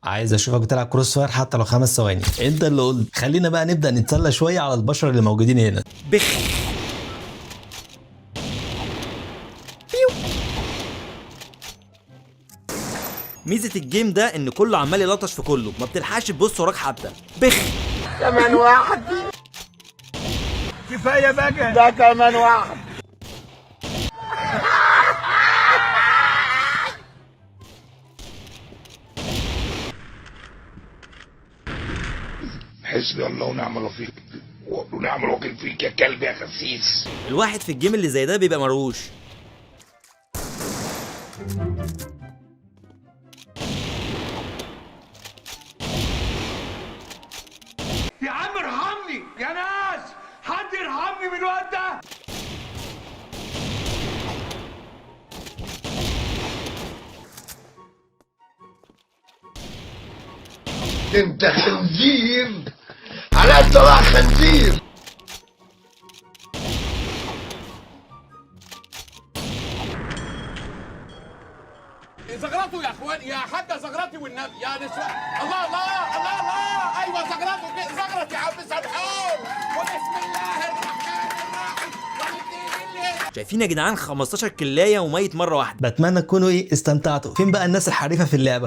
عايز اشوفك بتلعب كروس فاير حتى لو 5 ثواني. انت اللي قلت. خلينا بقى نبدا نتسلى شويه على البشر اللي موجودين هنا. بخ. ميزه الجيم ده ان كله عمال يلطش في كله، ما بتلحقش تبص وراك حتى. بخ. كمان واحد. كفايه بقى. ده كمان واحد. حسبي الله ونعم الوكيل ونعم الوكيل فيك يا كلب يا خسيس. الواحد في الجيم اللي زي ده بيبقى مروش. يا عم ارحمني يا ناس، حد يرحمني من الوقت ده. انت خنزير على طلع خنزير. زغرته يا اخوان، يا حاجه زغرتي والنبي يا نسوان. الله الله الله الله، ايوه زغرته كده، زغرت يا عم سامحون. وبسم الله الرحمن الرحيم والدين اللي. شايفين يا جدعان 15 كلايه وميت مره واحده. بتمنى تكونوا استمتعتوا. فين بقى الناس الحريفه في اللعبه؟